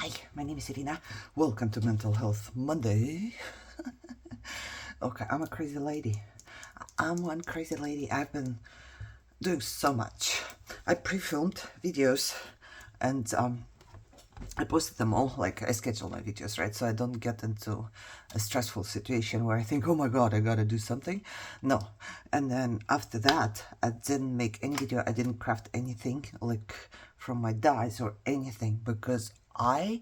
Hi, my name is Irina. Welcome to Mental Health Monday. Okay, I'm a crazy lady. I'm one crazy lady. I've been doing so much. I pre-filmed videos and I posted them all, like I schedule my videos, right? So I don't get into a stressful situation where I think, oh my God, I gotta do something. No. And then after that, I didn't make any video. I didn't craft anything like from my dies or anything because I'm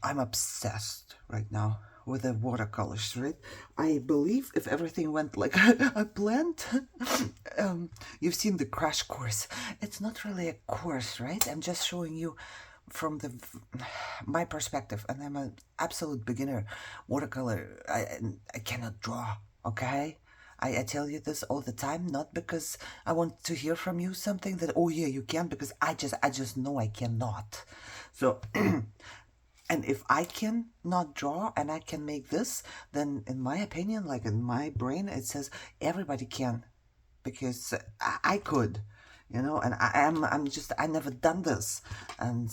obsessed right now with the watercolors, right? I believe if everything went like I planned, you've seen the crash course. It's not really a course, right? I'm just showing you from my perspective, and I'm an absolute beginner. Watercolor, I cannot draw, okay? I tell you this all the time, not because I want to hear from you something that, oh yeah, you can, because I just know I cannot. So and if I can not draw and I can make this, then in my opinion, like in my brain, it says everybody can, because I could, you know, and I never done this, and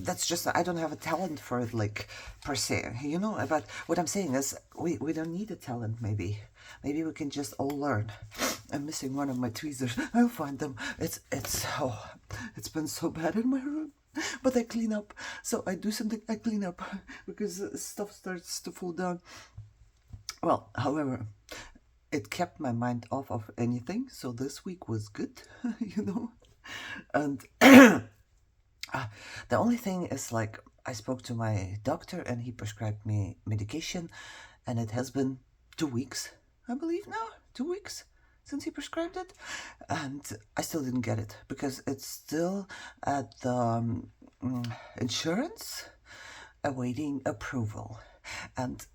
that's just, I don't have a talent for it, like, per se, you know. But what I'm saying is, we don't need a talent, maybe we can just all learn. I'm missing one of my tweezers. I'll find them. It's been so bad in my room, but I clean up. So I do something, I clean up, because stuff starts to fall down. Well, however, it kept my mind off of anything, so this week was good, you know. And the only thing is, like, I spoke to my doctor and he prescribed me medication, and it has been 2 weeks, I believe now, 2 weeks since he prescribed it, and I still didn't get it because it's still at the insurance awaiting approval. And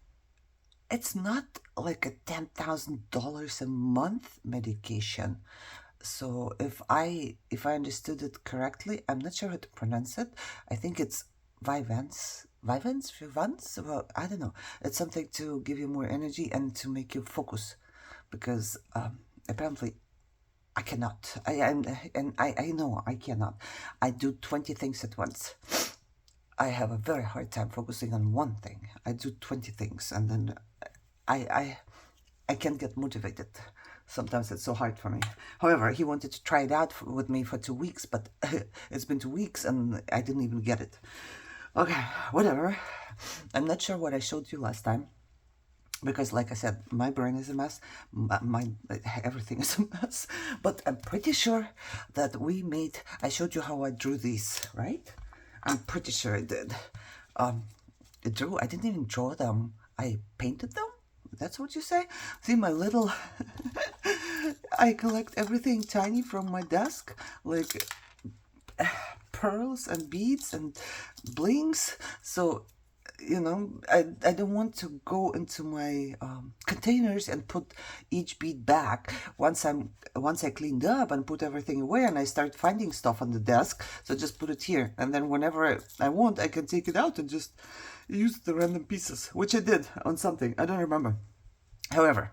it's not like a $10,000 a month medication. So if I understood it correctly, I'm not sure how to pronounce it. I think it's Vyvanse, well, I don't know. It's something to give you more energy and to make you focus, because apparently I cannot. I know I cannot. I do 20 things at once. I have a very hard time focusing on one thing. I do 20 things, and then I can't get motivated. Sometimes it's so hard for me. However, he wanted to try it out with me for 2 weeks, but it's been 2 weeks and I didn't even get it. Okay, whatever. I'm not sure what I showed you last time, because like I said, my brain is a mess, everything is a mess, but I'm pretty sure that I showed you how I drew these, right? I'm pretty sure I did. I didn't even draw them, I painted them? That's what you say? See my little... I collect everything tiny from my desk, like pearls and beads and blings. So, you know, I don't want to go into my containers and put each bead back once I cleaned up and put everything away and I start finding stuff on the desk. So just put it here, and then whenever I want, I can take it out and just use the random pieces, which I did on something, I don't remember. However,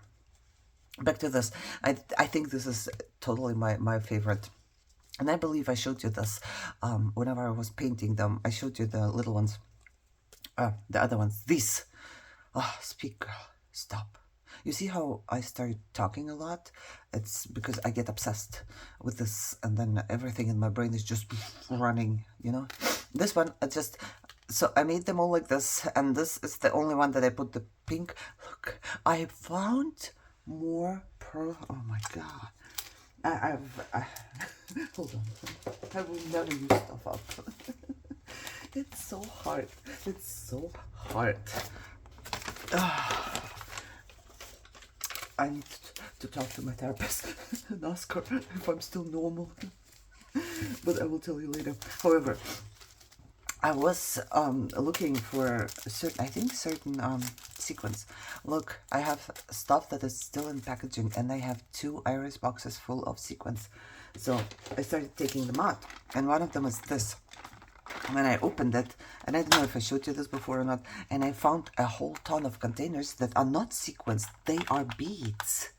back to this. I think this is totally my favorite. And I believe I showed you this whenever I was painting them. I showed you the little ones. The other ones. These. Oh, speak, girl. Stop. You see how I start talking a lot? It's because I get obsessed with this, and then everything in my brain is just running, you know? This one, so I made them all like this, and this is the only one that I put the pink. Look, I found more pearl. Oh my God. Hold on. I will never use stuff up. It's so hard. It's so hard. I need to talk to my therapist and ask her if I'm still normal. But I will tell you later. However, I was looking for certain sequins. Look, I have stuff that is still in packaging, and I have 2 iris boxes full of sequins. So I started taking them out, and one of them is this. And then I opened it, and I don't know if I showed you this before or not, and I found a whole ton of containers that are not sequins, they are beads.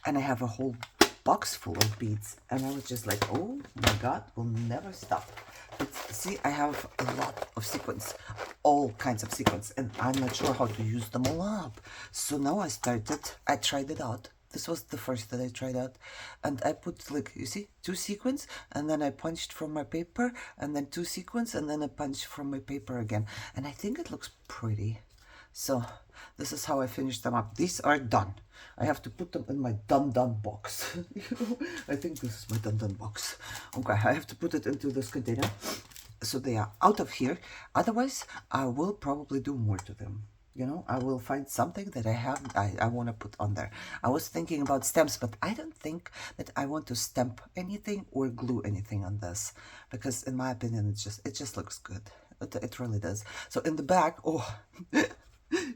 And I have a whole box full of beads, and I was just like, oh my God, we'll never stop. It's see, I have a lot of sequins, all kinds of sequins, and I'm not sure how to use them all up. So now I tried it out. This was the first that I tried out, and I put, like, you see, 2 sequins, and then I punched from my paper, and then 2 sequins, and then I punched from my paper again, and I think it looks pretty. So this is how I finished them up. These are done. I have to put them in my done box. I think this is my done box. Okay, I have to put it into this container so they are out of here. Otherwise, I will probably do more to them. You know, I will find something that I want to put on there. I was thinking about stamps, but I don't think that I want to stamp anything or glue anything on this, because in my opinion, it just looks good. It really does. So in the back, oh,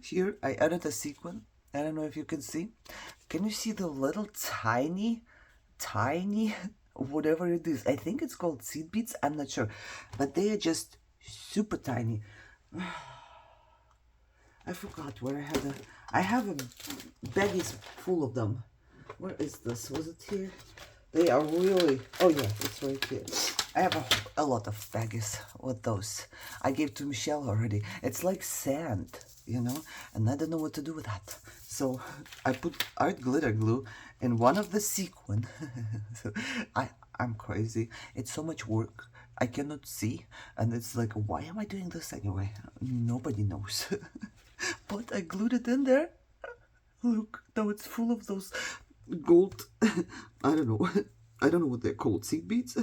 here I added a sequin. I don't know if you can see. Can you see the little tiny whatever it is? I think it's called seed beads. I'm not sure, but they are just super tiny. I forgot where I have a baggie full of them. Where is this? Was it here? They are really, oh yeah, it's right here. I have a lot of baggies with those. I gave to Michelle already. It's like sand, you know, and I don't know what to do with that. So I put art glitter glue in one of the sequin. So I'm crazy. It's so much work. I cannot see, and it's like, why am I doing this anyway? Nobody knows. But I glued it in there. Look, now it's full of those gold, I don't know. I don't know what they're called, seed beads?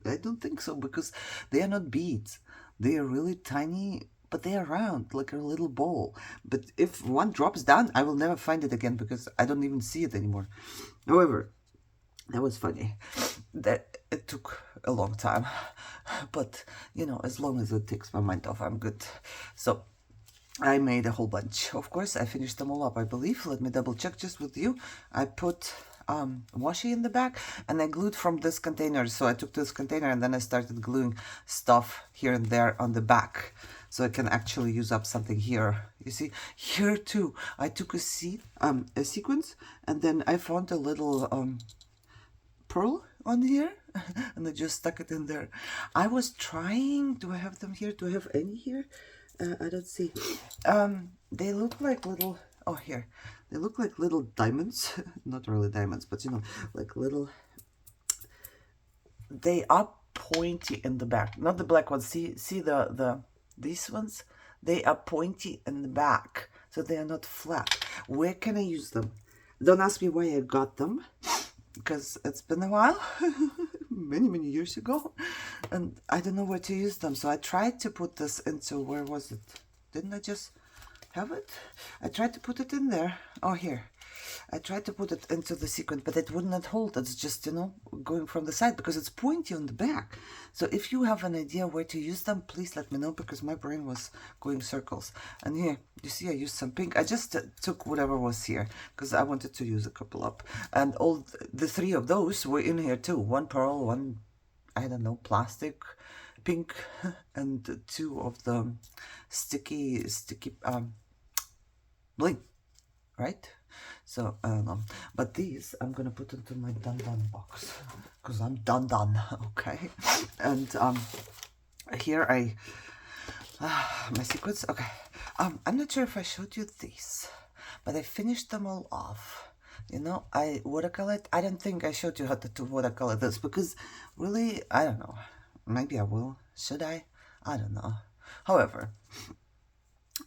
I don't think so, because they are not beads. They are really tiny, but they are round, like a little ball. But if one drops down, I will never find it again, because I don't even see it anymore. However, that was funny. That it took a long time. But, you know, as long as it takes my mind off, I'm good. So I made a whole bunch. Of course, I finished them all up, I believe. Let me double check just with you. I put washi in the back, and I glued from this container. So I took this container and then I started gluing stuff here and there on the back, so I can actually use up something here. You see, here too, I took a sequence, and then I found a little pearl on here, and I just stuck it in there. I was trying, do I have them here? Do I have any here? I don't see. They look like little, oh here, they look like little diamonds. Not really diamonds, but you know, like little, they are pointy in the back, not the black ones. See these ones, they are pointy in the back, so they are not flat. Where can I use them? Don't ask me why I got them, because it's been a while. many years ago, and I don't know where to use them. So I tried to put this into, where was it? Didn't I just have it? I tried to put it in there. Oh, here. I tried to put it into the sequin, but it would not hold. It's just, you know, going from the side, because it's pointy on the back. So if you have an idea where to use them, please let me know, because my brain was going circles. And here, you see, I used some pink. I just took whatever was here, because I wanted to use a couple up. And all the 3 of those were in here too. 1 pearl, 1, I don't know, plastic pink, and 2 of the sticky bling, right? So I don't know, but these I'm gonna put into my done box, because I'm done. Okay. And here my sequins. Okay. I'm not sure if I showed you these, but I finished them all off. You know, I watercolored. I don't think I showed you how to watercolor this, because really, I don't know. Maybe I will. Should I? I don't know. However,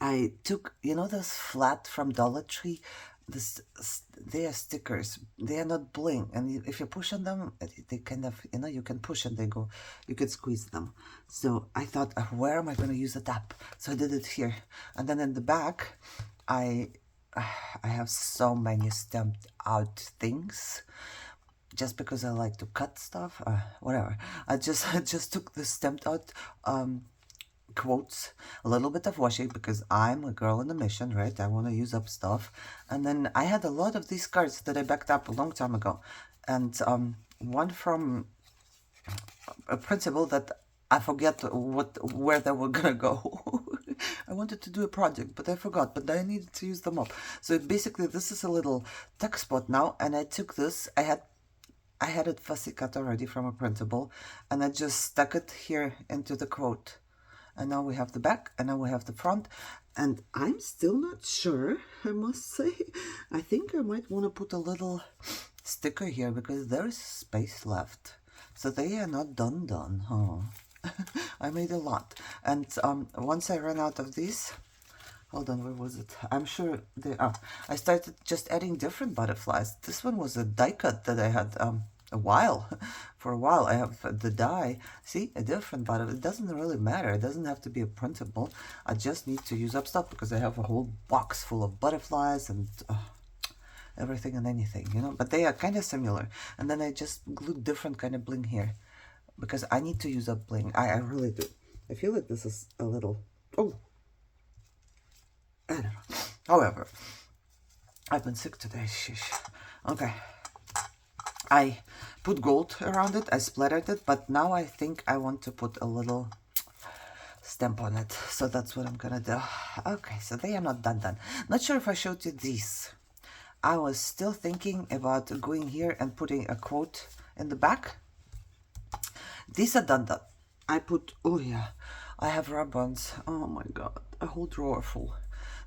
I took, you know, this flat from Dollar Tree. They are stickers. They are not bling, and if you push on them, they kind of, you know, you can push and they go, you can squeeze them. So I thought, where am I going to use a tap? So I did it here, and then in the back, I have so many stamped out things, just because I like to cut stuff, whatever. I just took the stamped out quotes, a little bit of washi, because I'm a girl on a mission, right? I want to use up stuff. And then I had a lot of these cards that I backed up a long time ago, and one from a principal that I forget where they were gonna go. I wanted to do a project, but I forgot, but I needed to use them up. So basically, this is a little tuck spot now, and I took this. I had I had it fussy cut already from a printable, and I just stuck it here into the quote. And now we have the back, and now we have the front. And I'm still not sure, I must say. I think I might want to put a little sticker here because there's space left. So they are not done, huh? I made a lot. And once I ran out of these, hold on, where was it? I'm sure they are. I started just adding different butterflies. This one was a die cut that I had a while. For a while, I have the die. See, a different butterfly. It doesn't really matter. It doesn't have to be a printable. I just need to use up stuff because I have a whole box full of butterflies and everything and anything, you know. But they are kind of similar. And then I just glued different kind of bling here because I need to use up bling. I really do. I feel like this is a little... Oh! I don't know. However, I've been sick today. Sheesh. Okay. I put gold around it. I splattered it, but now I think I want to put a little stamp on it. So that's what I'm gonna do. Okay, so they are not done. Not sure if I showed you these. I was still thinking about going here and putting a quote in the back. These are done. I put, oh yeah, I have rub-ons. Oh my god, a whole drawer full.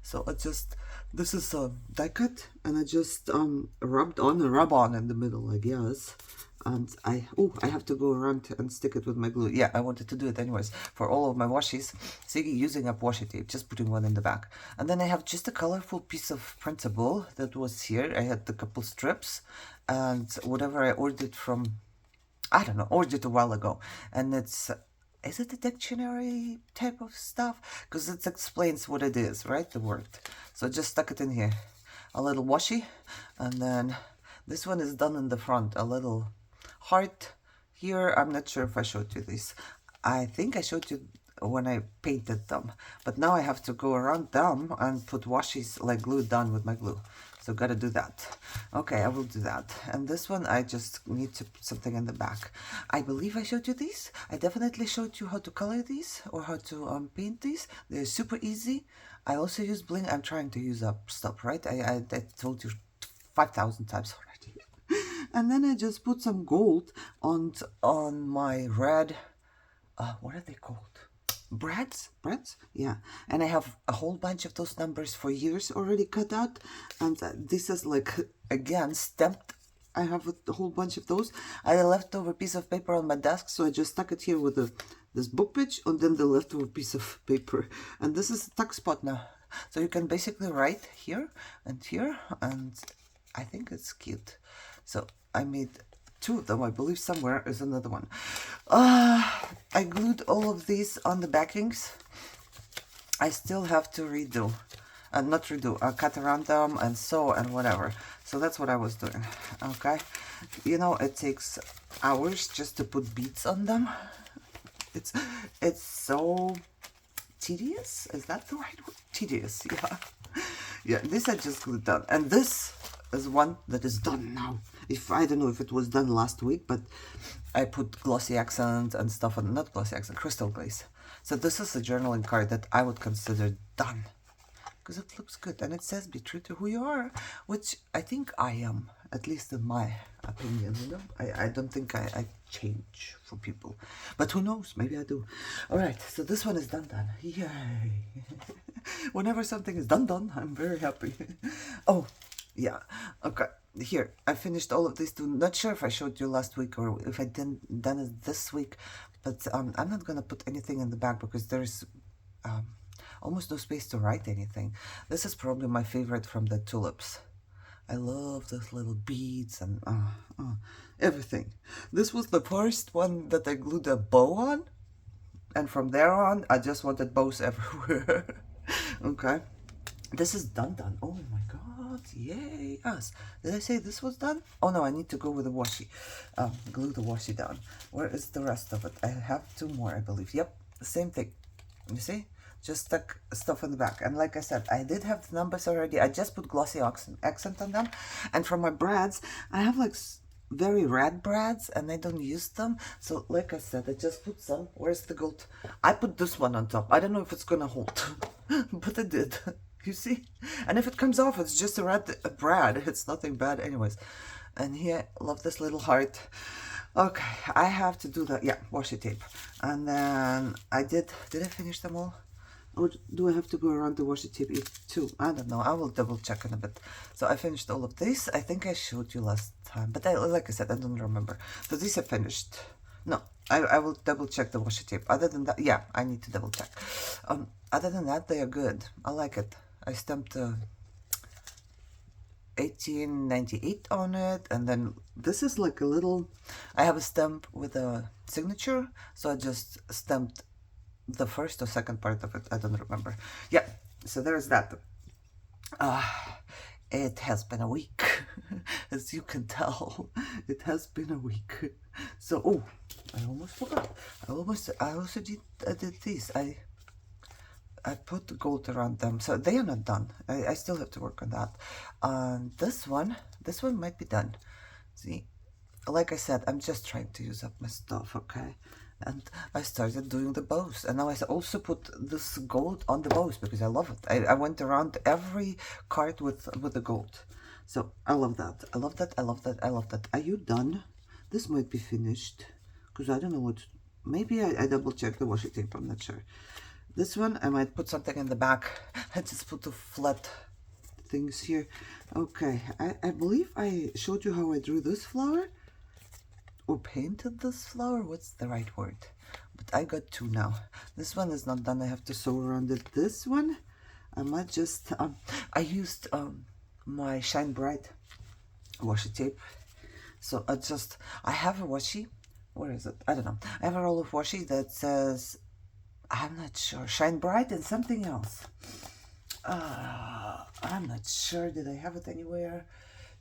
So I just, this is a die cut, and I just rubbed on a rub-on in the middle, I guess. And I have to go around and stick it with my glue. Yeah, I wanted to do it anyways for all of my washies. See, using up washi tape, just putting one in the back. And then I have just a colorful piece of printable that was here. I had a couple strips and whatever I ordered from, I don't know, ordered a while ago. And it's, is it a dictionary type of stuff? Because it explains what it is, right? The word. So I just stuck it in here. A little washi. And then this one is done in the front. A little heart here. I'm not sure if I showed you this. I think I showed you when I painted them. But now I have to go around them and put washies like glued down with my glue. So gotta do that. Okay, I will do that. And this one, I just need to put something in the back. I believe I showed you these. I definitely showed you how to color these or how to paint these. They're super easy. I also use bling. I'm trying to use up stuff, right? I told you 5,000 times already. And then I just put some gold on my red, what are they called? Breads, yeah. And I have a whole bunch of those numbers for years already cut out, and this is like again stamped. I have a whole bunch of those. I had a leftover piece of paper on my desk, so I just stuck it here with this book page and then the leftover piece of paper. And this is a tuck spot now, so you can basically write here, and I think it's cute. So I made 2 of them. I believe somewhere is another one. I glued all of these on the backings. I still have to redo. Not redo, cut around them and sew and whatever. So that's what I was doing. Okay. You know, it takes hours just to put beads on them. It's so tedious. Is that the right word? Tedious, yeah. Yeah, this I just glued down. And this is one that is done now. I don't know if it was done last week, but I put glossy accent and stuff on, not glossy accent, crystal glaze. So this is a journaling card that I would consider done. Because it looks good and it says be true to who you are, which I think I am, at least in my opinion, you know. I don't think I change for people, but who knows, maybe I do. All right, so this one is done. Yay. Whenever something is done, I'm very happy. Oh, yeah, okay. Here, I finished all of these too. Not sure if I showed you last week or if I didn't done it this week, but I'm not gonna put anything in the back because there's almost no space to write anything. This is probably my favorite from the tulips. I love those little beads and everything. This was the first one that I glued a bow on, and from there on, I just wanted bows everywhere. Okay. This is done. Oh my god, yay us. Did I say this was done? Oh no, I need to go with the washi. Glue the washi down. Where is the rest of it? I have 2 more, I believe. Yep, the same thing. You see? Just stuck stuff in the back. And like I said, I did have the numbers already. I just put glossy accent on them. And for my brads, I have like very red brads and I don't use them. So like I said, I just put some. Where's the gold? I put this one on top. I don't know if it's gonna hold, but I did. You see? And if it comes off, it's just a red brad. It's nothing bad anyways. And here, love this little heart. Okay, I have to do the, yeah, washi tape. And then did I finish them all? Or do I have to go around the washi tape too? I don't know, I will double check in a bit. So I finished all of this. I think I showed you last time, but like I said, I don't remember. So these are finished. No, I will double check the washi tape. Other than that, yeah, I need to double check. Other than that, they are good. I like it. I stamped 1898 on it, and then this is like a little, I have a stamp with a signature, so I just stamped the first or second part of it. I don't remember. Yeah, so there's that. It has been a week. As you can tell, it has been a week. So, oh, I almost forgot. I also did these. I put the gold around them, so they are not done. I still have to work on that. This one might be done. See, like I said, I'm just trying to use up my stuff, okay? And I started doing the bows, and now I also put this gold on the bows because I love it. I went around every card with the gold, so I love that. I love that. I love that. I love that. Are you done? This might be finished because I don't know what. Maybe I double check the washi tape. I'm not sure. This one, I might put something in the back. I just put the flat things here. Okay, I believe I showed you how I drew this flower. Or painted this flower. What's the right word? But I got two now. This one is not done. I have to sew around it. This one, I might just... I used my Shine Bright washi tape. So I have a washi. Where is it? I don't know. I have a roll of washi that says... I'm not sure. Shine Bright and something else. I'm not sure. Did I have it anywhere?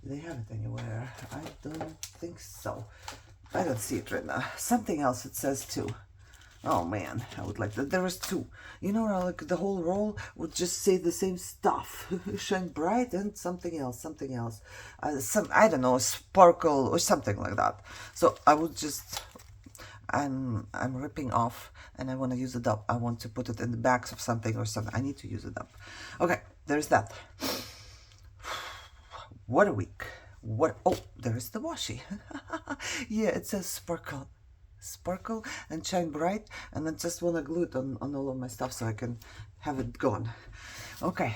Did I have it anywhere? I don't think so. I don't see it right now. Something else it says too. Oh man, I would like that. There was two. You know, like the whole roll would just say the same stuff. Shine Bright and something else, something else. I don't know, sparkle or something like that. So I would just... I'm ripping off and I want to use it up. I want to put it in the backs of something or something. I need to use it up. Okay, there's that. What a week. What? Oh, there's the washi. Yeah, it says sparkle. Sparkle and Shine Bright, and I just want to glue it on all of my stuff so I can have it gone. Okay,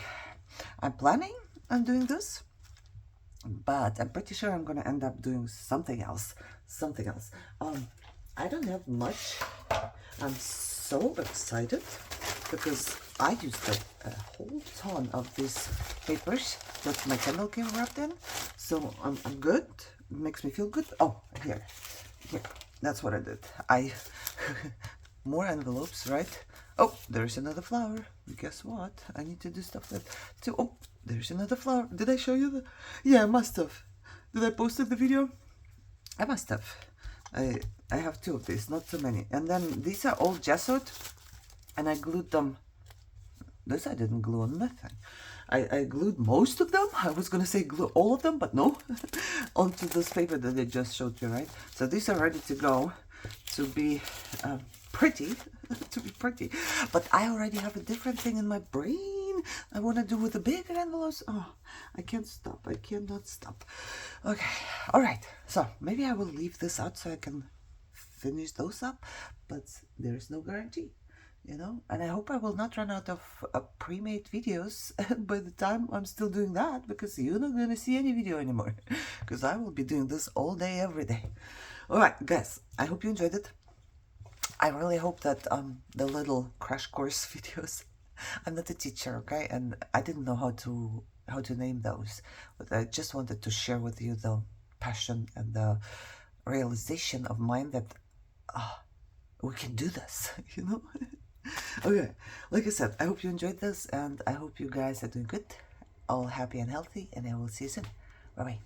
I'm planning on doing this, but I'm pretty sure I'm gonna end up doing something else. Something else. I don't have much. I'm so excited because I used a whole ton of these papers that my candle came wrapped in. So I'm good. It makes me feel good. Oh, here. That's what I did. More envelopes, right? Oh, there's another flower. Guess what? I need to do stuff with too. Oh, there's another flower. Did I show you the? Yeah, I must have. Did I post the video? I must have. I have two of these, not so many. And then these are all gessoed, and I glued them. This I didn't glue on nothing. I glued most of them. I was gonna say glue all of them, but no. Onto this paper that I just showed you, right? So these are ready to go to be pretty, to be pretty. But I already have a different thing in my brain. I want to do with the bigger envelopes. Oh, I can't stop. I cannot stop. Okay, all right. So maybe I will leave this out so I can finish those up, but there is no guarantee, you know. And I hope I will not run out of pre-made videos by the time I'm still doing that, because you're not gonna see any video anymore, because I will be doing this all day, every day. All right, guys, I hope you enjoyed it. I really hope that the little crash course videos. I'm not a teacher, okay, and I didn't know how to name those, but I just wanted to share with you the passion and the realization of mine that we can do this, you know. Okay, like I said, I hope you enjoyed this, and I hope you guys are doing good, all happy and healthy, and I will see you soon. Bye bye.